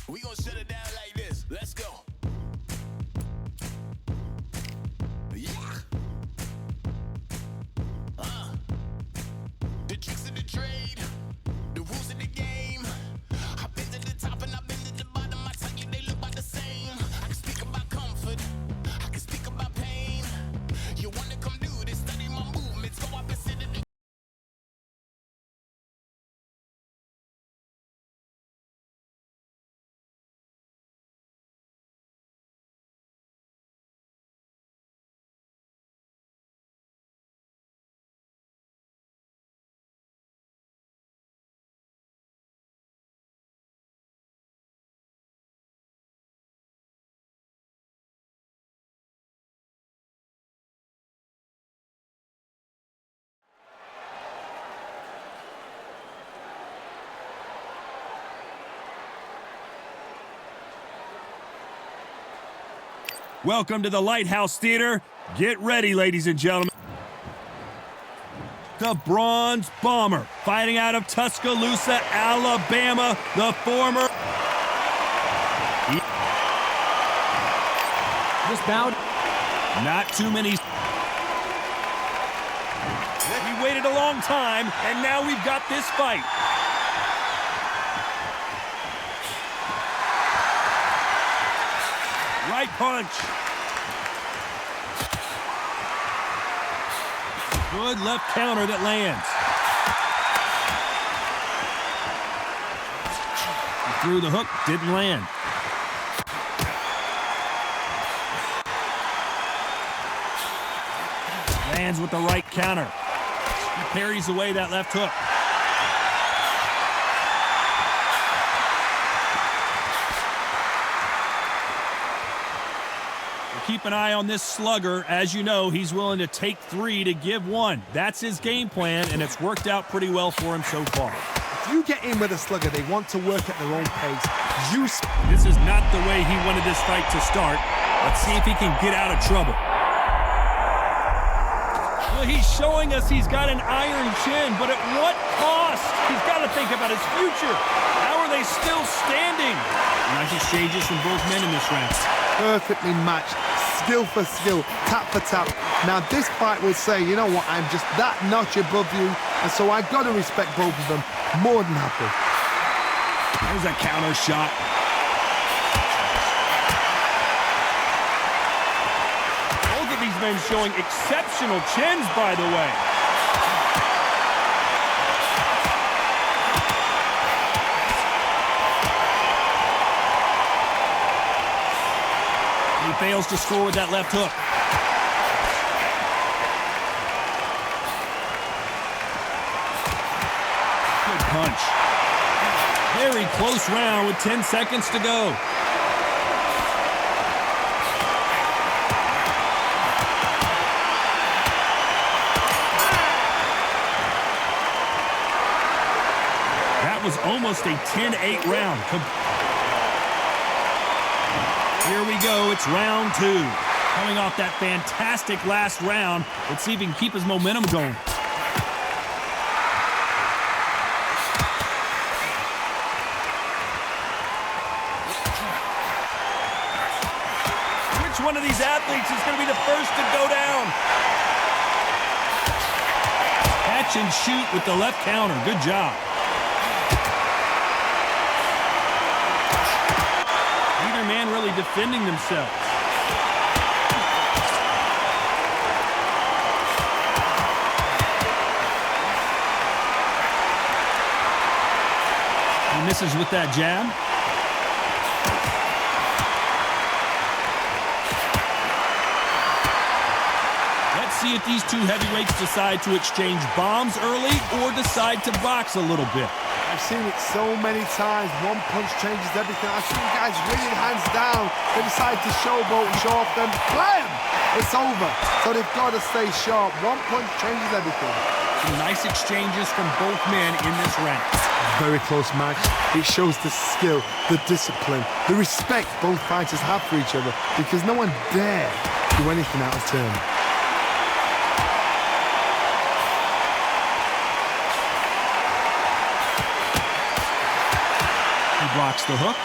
We gonna shut it down like this. Let's go. Yeah. The tricks of the trade, the rules of the game. I've been to the top and I've been to the bottom. I tell you they look about the same. I can speak about comfort, I can speak about pain. You wanna come do this, study my movements, go up and sit in the Welcome to the Lighthouse Theater. Get ready, ladies and gentlemen. The Bronze Bomber, fighting out of Tuscaloosa, Alabama, the former... This bout, Not too many... We waited a long time, and now we've got this fight. Right punch. Good left counter that lands. He threw the hook, didn't land. Lands with the right counter. He parries away that left hook. Keep an eye on this slugger. As you know, he's willing to take 3 to give 1. That's his game plan, and it's worked out pretty well for him so far. If you get in with a slugger, they want to work at their own pace. This is not the way he wanted this fight to start. Let's see if he can get out of trouble. Well, he's showing us he's got an iron chin, but at what cost? He's got to think about his future. How are they still standing? Nice exchanges from both men in this round. Perfectly matched, skill for skill, tap for tap. Now this fight will say, you know what, I'm just that notch above you, and so I've got to respect both of them. More than happy. There's a counter shot. Both of these men showing exceptional chins, by the way. He fails to score with that left hook. Good punch. Very close round with 10 seconds to go. That was almost a 10-8 round. Here we go, it's round 2. Coming off that fantastic last round, let's see if he can keep his momentum going. Which one of these athletes is going to be the first to go down? Catch and shoot with the left counter, good job. Man really defending themselves. He misses with that jab. Let's see if these two heavyweights decide to exchange bombs early or decide to box a little bit. I've seen it so many times. One punch changes everything. I've seen guys wringing hands down. They decide to showboat and show off them. Blam! It's over. So they've got to stay sharp. One punch changes everything. Some nice exchanges from both men in this round. Very close match. It shows the skill, the discipline, the respect both fighters have for each other, because no one dare do anything out of turn. Blocks the hook.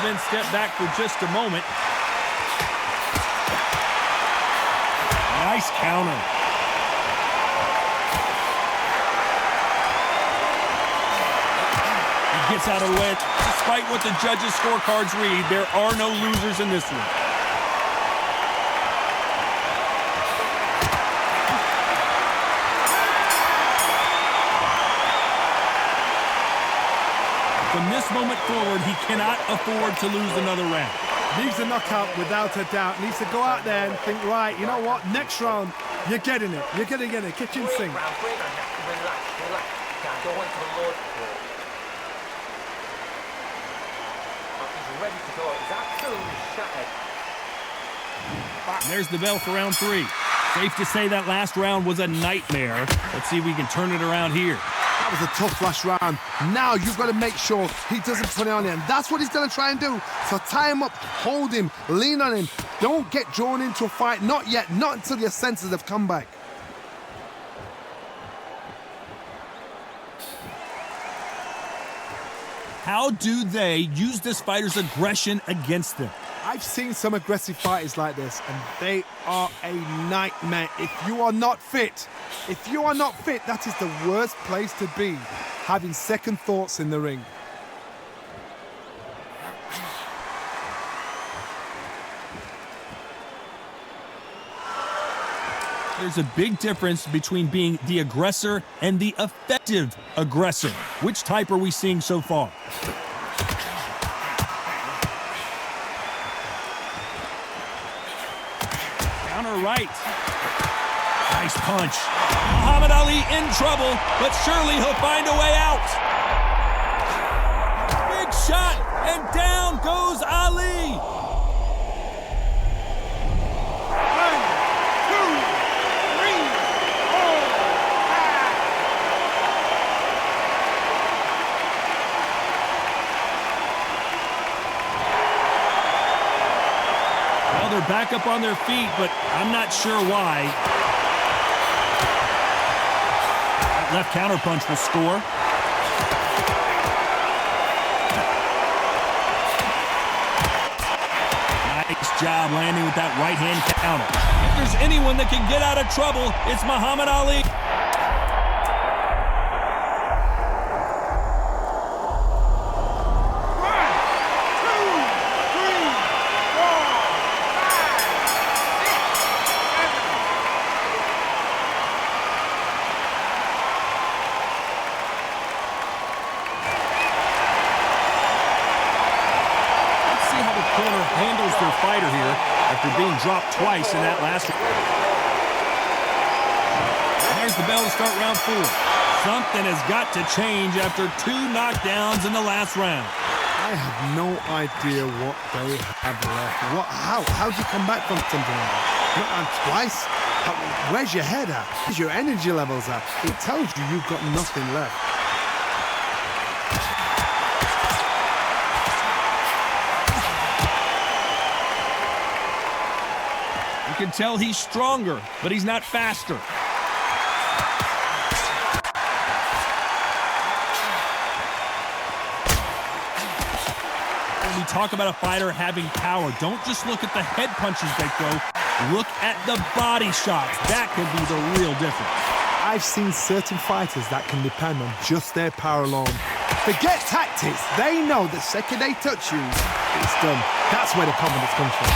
men step back for just a moment. Nice counter. He gets out of the way. Despite what the judges' scorecards read, there are no losers in this one. From this moment forward, he cannot afford to lose another round. Needs a knockout without a doubt. Needs to go out there and think, right, you know what? Next round, you're getting it. You're going to get it. Kitchen sink. Relax. Don't wait till the Lord for it. He's ready to go. He's absolutely shattered. And there's the bell for round 3. Safe to say that last round was a nightmare. Let's see if we can turn it around here. That was a tough last round. Now you've got to make sure he doesn't put it on you, and that's what he's going to try and do. So tie him up, hold him, lean on him. Don't get drawn into a fight. Not yet. Not until your senses have come back. How do they use this fighter's aggression against them? I've seen some aggressive fighters like this, and they are a nightmare. If you are not fit, that is the worst place to be, having second thoughts in the ring. There's a big difference between being the aggressor and the effective aggressor. Which type are we seeing so far? Counter right. Nice punch. Muhammad Ali in trouble, but surely he'll find a way out. Big shot, and down goes Ali. 1, 2, 3, 4, 5. Well, they're back up on their feet, but I'm not sure why. That left counterpunch will score. Nice job landing with that right-hand counter. If there's anyone that can get out of trouble, it's Muhammad Ali. Handles their fighter here after being dropped twice in that last round. There's the bell to start round 4. Something has got to change after 2 knockdowns in the last round. I have no idea what they have left. How do you come back from something like that? Not twice? Where's your head at? Where's your energy levels at? It tells you you've got nothing left. You can tell he's stronger, but he's not faster. When we talk about a fighter having power, don't just look at the head punches they throw. Look at the body shots. That could be the real difference. I've seen certain fighters that can depend on just their power alone. Forget tactics. They know the second they touch you, it's done. That's where the confidence comes from.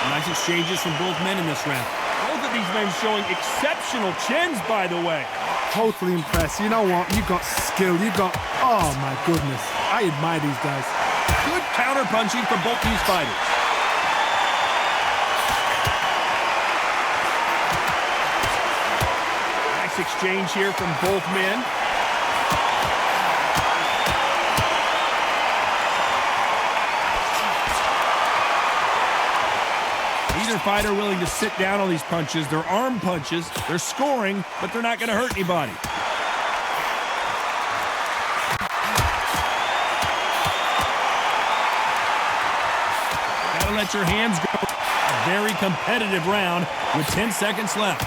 Nice exchanges from both men in this round. Both of these men showing exceptional chins, by the way. Totally impressed. You know what? You got skill. You got... Oh, my goodness. I admire these guys. Good counter-punching from both these fighters. Nice exchange here from both men. Neither fighter willing to sit down on these punches. They're arm punches. They're scoring, but they're not going to hurt anybody. Gotta let your hands go. A very competitive round with 10 seconds left.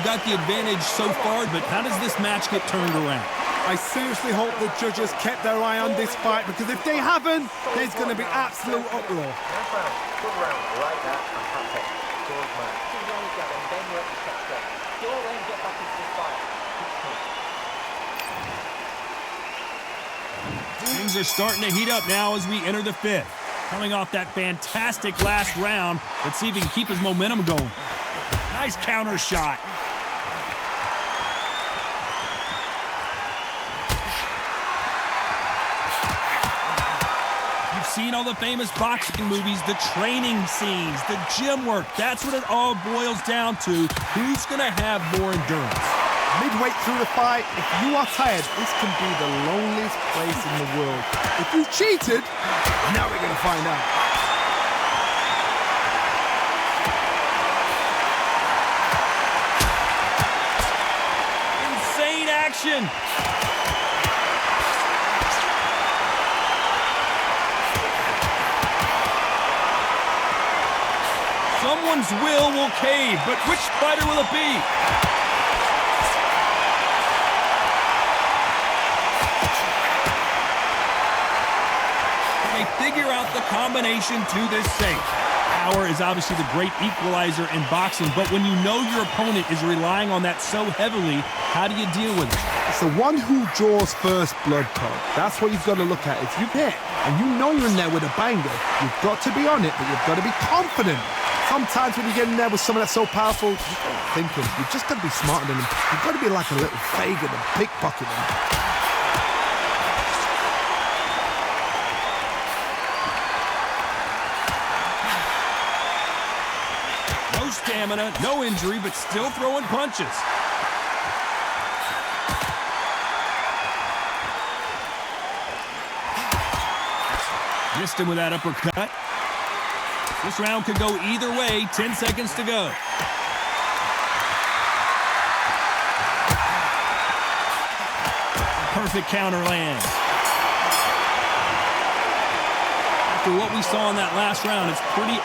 they've got the advantage so far, but how does this match get turned around? I seriously hope the judges kept their eye on this fight, because if they haven't, there's going to be absolute uproar. Nice round. Good round. Like that. And that's it. Good man. Keep on each other and then work the shots there. Don't let him get back into this fight. Things are starting to heat up now as we enter the fifth. Coming off that fantastic last round, let's see if he can keep his momentum going. Nice counter shot. You've seen all the famous boxing movies, the training scenes, the gym work. That's what it all boils down to. Who's going to have more endurance? Midway through the fight, if you are tired, this can be the loneliest place in the world. If you cheated, now we're going to find out. Insane action. Someone's will cave, but which fighter will it be? They figure out the combination to this safe. Power is obviously the great equalizer in boxing, but when you know your opponent is relying on that so heavily, how do you deal with it? It's the one who draws first blood, Todd. That's what you've got to look at. If you hit and you know you're in there with a banger, you've got to be on it, but you've got to be confident. Sometimes when you get in there with someone that's so powerful, you're thinking, you've just got to be smarter than them. You've got to be like a little Fagin and pickpocket them. No stamina, no injury, but still throwing punches. Missed him with that uppercut. This round could go either way. 10 seconds to go. Perfect counter lands. After what we saw in that last round, it's pretty...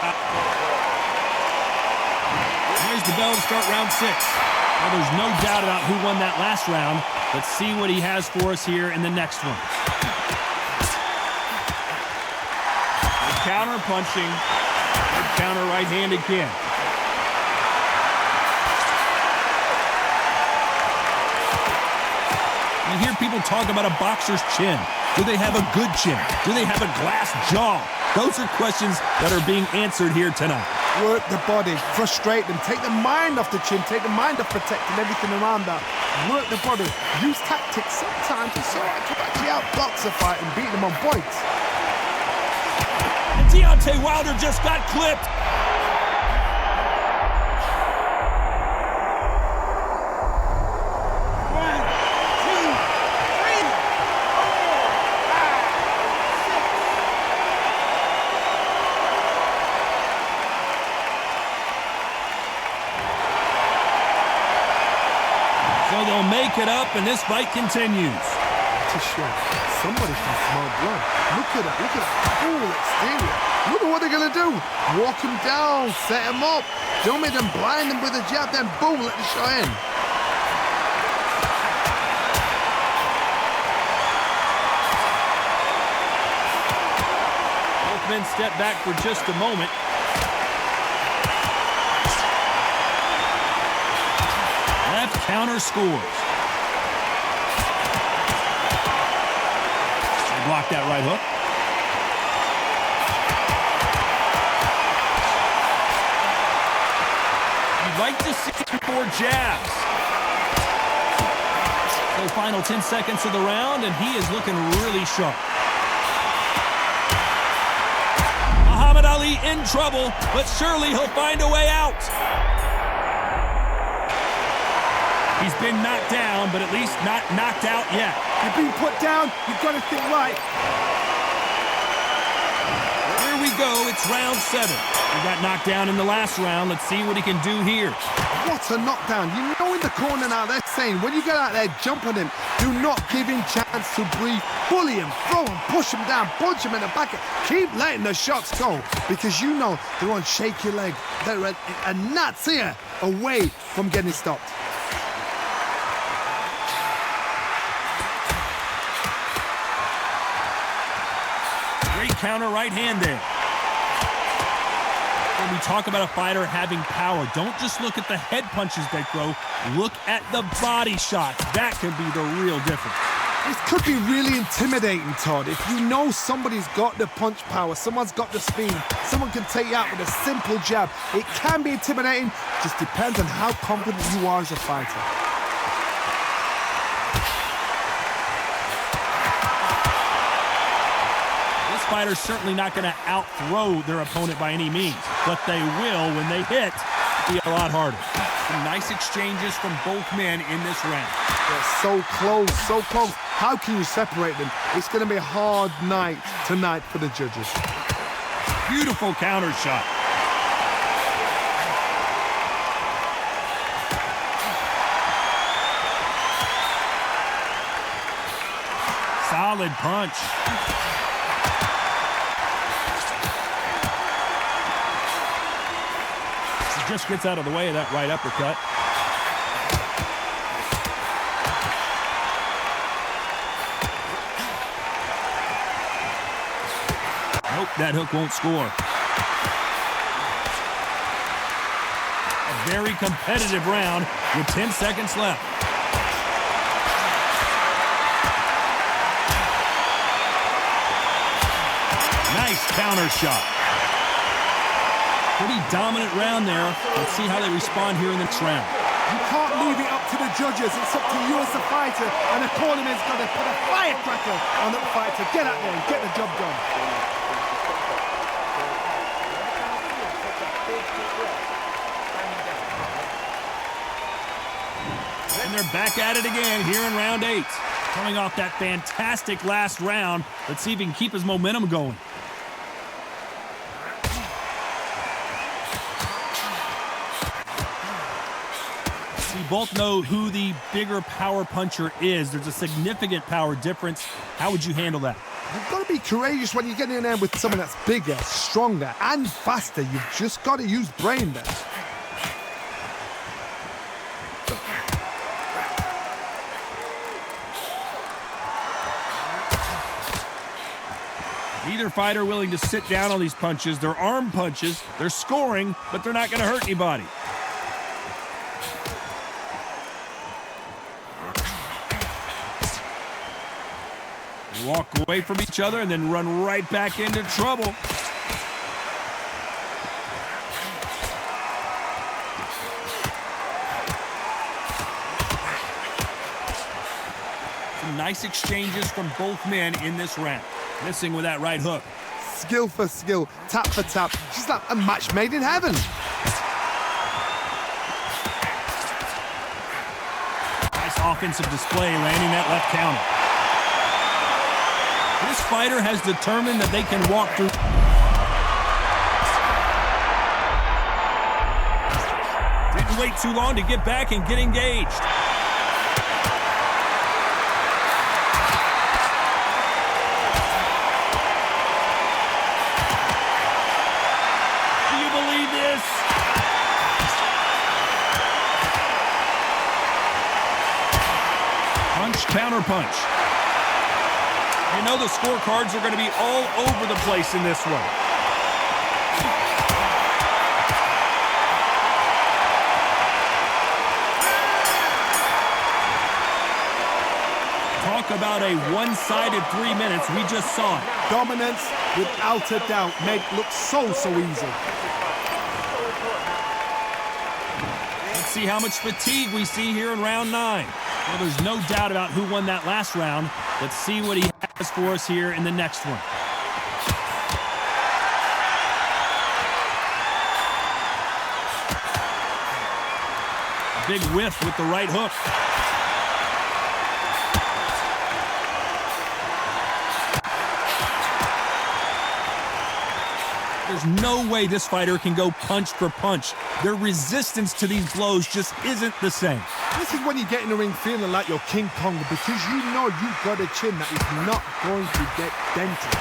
Here's the bell to start round 6. Well, there's no doubt about who won that last round. Let's see what he has for us here in the next one. Counter punching. Counter right hand again. You hear people talk about a boxer's chin. Do they have a good chin? Do they have a glass jaw? Those are questions that are being answered here tonight. Work the body, frustrate them, take the mind off the chin, take the mind off protecting everything around that. Work the body, use tactics sometimes to actually outbox a fight and beat them on points. And Deontay Wilder just got clipped. So they'll make it up, and this fight continues. What a shot. Somebody can smell blood. Look at that. Look at that cool exterior. Look at what they're going to do. Walk him down. Set him up. Don't make them blind him with a jab. Then boom, let the shot in. Both men step back for just a moment. Left counter scores. Block that right hook. You'd like to see more jabs. So final 10 seconds of the round, and he is looking really sharp. Muhammad Ali in trouble, but surely he'll find a way out. He's been knocked down, but at least not knocked out yet. You've been put down. You've got to think right. Here we go. It's round 7. He got knocked down in the last round. Let's see what he can do here. What a knockdown. You know in the corner now they're saying, when you get out there, jump on him. Do not give him chance to breathe. Bully him, throw him, push him down, punch him in the back. Keep letting the shots go, because you know they want to shake your leg. They're a gnat's ear away from getting stopped. counter right hand there. When we talk about a fighter having power, don't just look at the head punches they throw. Look at the body shots. That can be the real difference. This could be really intimidating, Todd. If you know somebody's got the punch power, someone's got the speed, someone can take you out with a simple jab, it can be intimidating. Just depends on how confident you are as a fighter. This fighter's certainly not going to out-throw their opponent by any means, but they will, when they hit, be a lot harder. Some nice exchanges from both men in this round. They're so close, so close. How can you separate them? It's going to be a hard night tonight for the judges. Beautiful counter shot. Solid punch. He just gets out of the way of that right uppercut. Nope, that hook won't score. A very competitive round with 10 seconds left. Nice counter shot. Pretty dominant round there. Let's see how they respond here in the next round. You can't leave it up to the judges. It's up to you as a fighter, and the cornerman's got to put a firecracker on that fighter. Get out there and get the job done. And they're back at it again here in round 8. Coming off that fantastic last round. Let's see if he can keep his momentum going. We both know who the bigger power puncher is. There's a significant power difference. How would you handle that? You've got to be courageous when you get in there with someone that's bigger, stronger, and faster. You've just got to use brain there. Neither fighter willing to sit down on these punches. They're arm punches. They're scoring, but they're not going to hurt anybody. They walk away from each other and then run right back into trouble. Some nice exchanges from both men in this round. Missing with that right hook. Skill for skill, tap for tap. She's like a match made in heaven. Nice offensive display, landing that left counter. This fighter has determined that they can walk through. Didn't wait too long to get back and get engaged. Counter punch. You know the scorecards are going to be all over the place in this one. Talk about a one-sided 3 minutes. We just saw it. Dominance, without a doubt, made look so easy. Let's see how much fatigue we see here in round 9. Well, there's no doubt about who won that last round. Let's see what he has for us here in the next one. A big whiff with the right hook. There's no way this fighter can go punch for punch. Their resistance to these blows just isn't the same. This is when you get in the ring feeling like you're King Kong, because you know you've got a chin that is not going to get dented.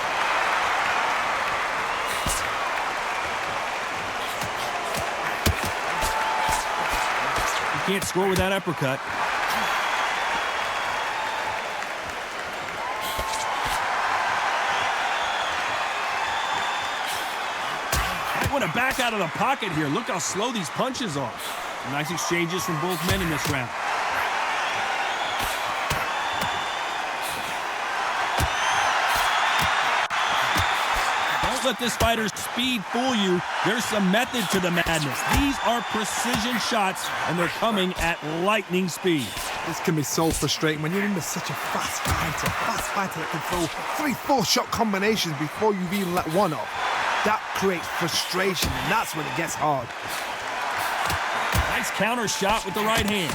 You can't score with that uppercut. Want to back out of the pocket here. Look how slow these punches are. Nice exchanges from both men in this round. Don't let this fighter's speed fool you. There's some method to the madness. These are precision shots, and they're coming at lightning speed. This can be so frustrating when you're in such a fast fighter that can throw 3-4 shot combinations before you've even let one off. That creates frustration, and that's when it gets hard. Nice counter shot with the right hand.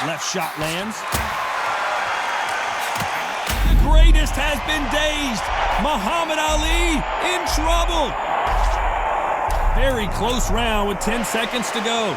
Left shot lands. The greatest has been dazed. Muhammad Ali in trouble. Very close round with 10 seconds to go.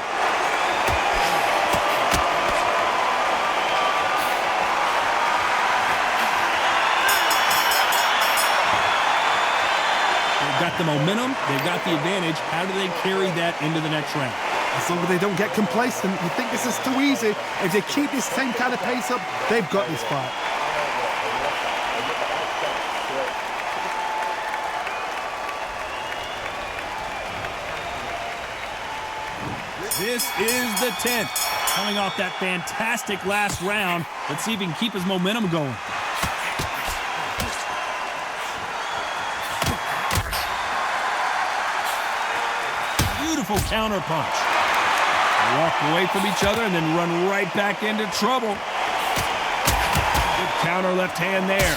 They've got the momentum. They've got the advantage. How do they carry that into the next round? As long as they don't get complacent, you think this is too easy. If they keep this same kind of pace up, they've got this fight. This is the 10th. Coming off that fantastic last round. Let's see if he can keep his momentum going. Beautiful counter punch. They walk away from each other and then run right back into trouble. Good counter left hand there.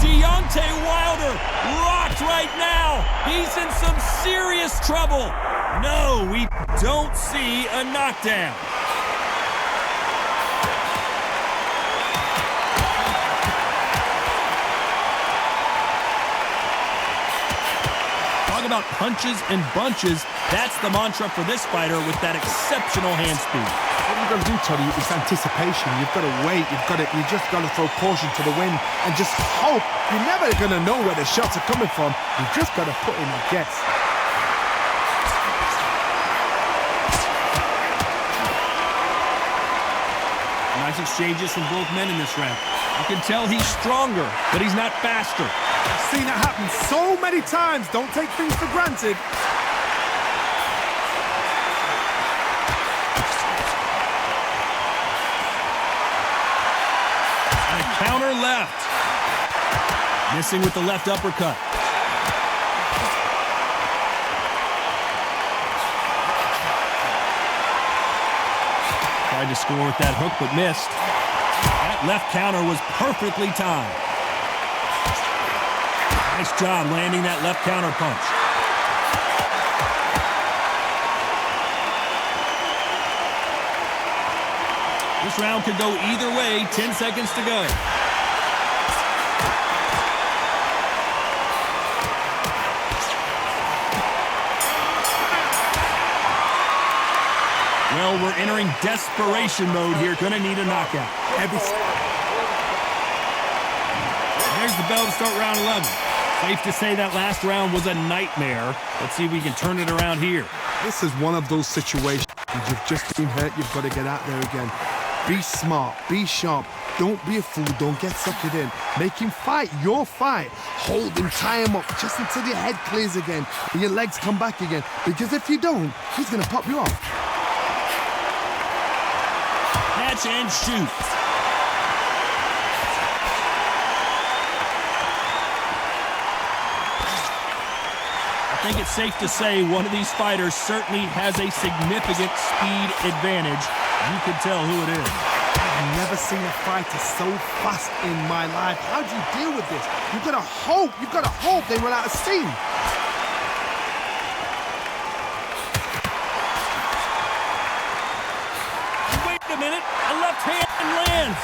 Deontay Wilder rocked right now. He's in some serious trouble. No, we don't see a knockdown. Talk about punches and bunches. That's the mantra for this fighter with that exceptional hand speed. What you've got to do, Toddy, is anticipation. You've got to wait. You just got to throw caution to the wind and just hope. You're never going to know where the shots are coming from. You've just got to put in a guess. Nice exchanges from both men in this round. You can tell he's stronger, but he's not faster. I've seen it happen so many times. Don't take things for granted. And a counter left. Missing with the left uppercut. Tried to score with that hook, but missed. That left counter was perfectly timed. Nice job landing that left counter punch. This round could go either way. 10 seconds to go. Well, we're entering desperation mode here. Gonna need a knockout. There's the bell to start round 11. Safe to say that last round was a nightmare. Let's see if we can turn it around here. This is one of those situations. You've just been hurt. You've got to get out there again. Be smart. Be sharp. Don't be a fool. Don't get suckered in. Make him fight your fight. Hold him, tie him up just until your head clears again and your legs come back again. Because if you don't, he's going to pop you off. Catch and shoot. I think it's safe to say one of these fighters certainly has a significant speed advantage. You can tell who it is. I've never seen a fighter so fast in my life. How do you deal with this? You've got to hope they run out of steam. Wait a minute, a left hand lands.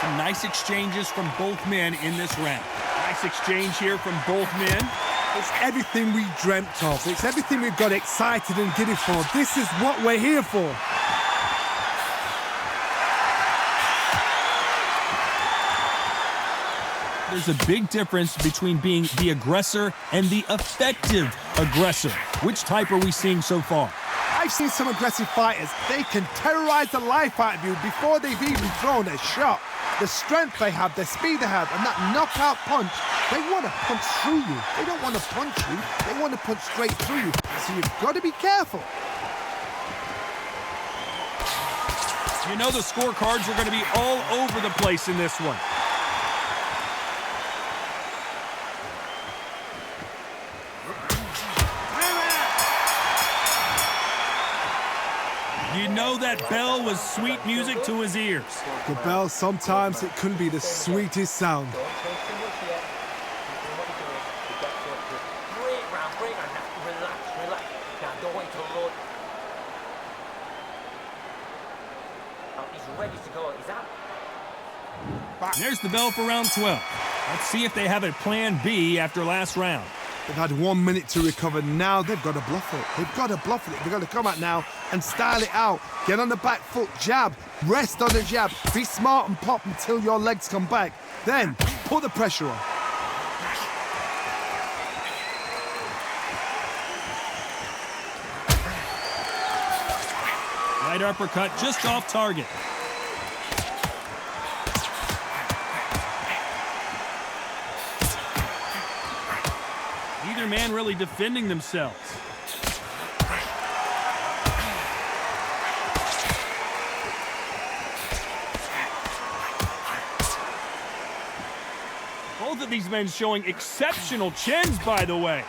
Some nice exchanges from both men in this round. Nice exchange here from both men. It's everything we dreamt of. It's everything we've got excited and giddy for. This is what we're here for. There's a big difference between being the aggressor and the effective aggressor. Which type are we seeing so far? I've seen some aggressive fighters. They can terrorize the life out of you before they've even thrown a shot. The strength they have, the speed they have, and that knockout punch, they want to punch through you. They don't want to punch you. They want to punch straight through you. So you've got to be careful. You know the scorecards are going to be all over the place in this one. You know that bell was sweet music to his ears. The bell, sometimes it can be the sweetest sound. Don't chase too much yet. Keep doing what you're doing. You get to it. Break round. Now, relax. Now, don't wait till load. Oh, he's ready to go. Is that? There's the bell for round 12. Let's see if they have a plan B after last round. They've had 1 minute to recover. Now they've got to bluff it. They've got to bluff it. They've got to come out now and style it out. Get on the back foot, jab, rest on the jab. Be smart and pop until your legs come back. Then put the pressure on. Right uppercut just off target. Neither man really defending themselves. Both of these men showing exceptional chins, by the way.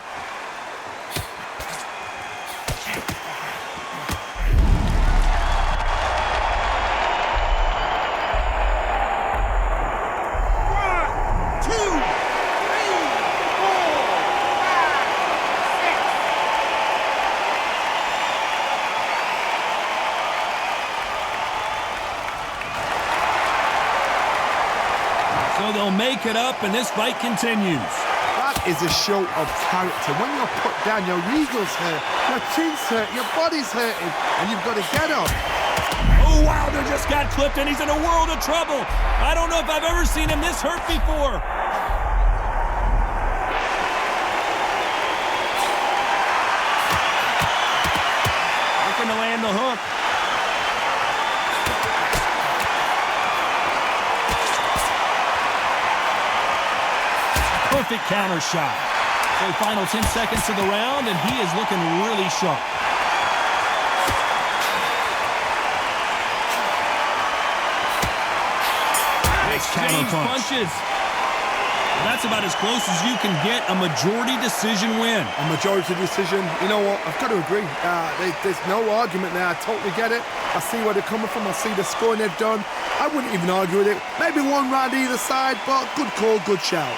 So they'll make it up, and this fight continues. That is a show of character. When you're put down, your eagles hurt, your chin's hurt, your body's hurting, and you've got to get up. Oh, Wilder just got clipped, and he's in a world of trouble. I don't know if I've ever seen him this hurt before. Looking to land the hook. Perfect counter shot. So final 10 seconds of the round, and he is looking really sharp. Nice counter punches. That's about as close as you can get a majority decision win. A majority decision. You know what? I've got to agree. There's no argument there. I totally get it. I see where they're coming from. I see the scoring they've done. I wouldn't even argue with it. Maybe one round either side, but good call, good shout.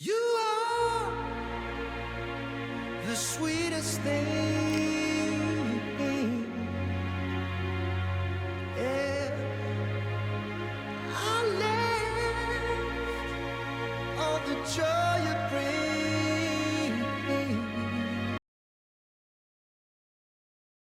You are the sweetest thing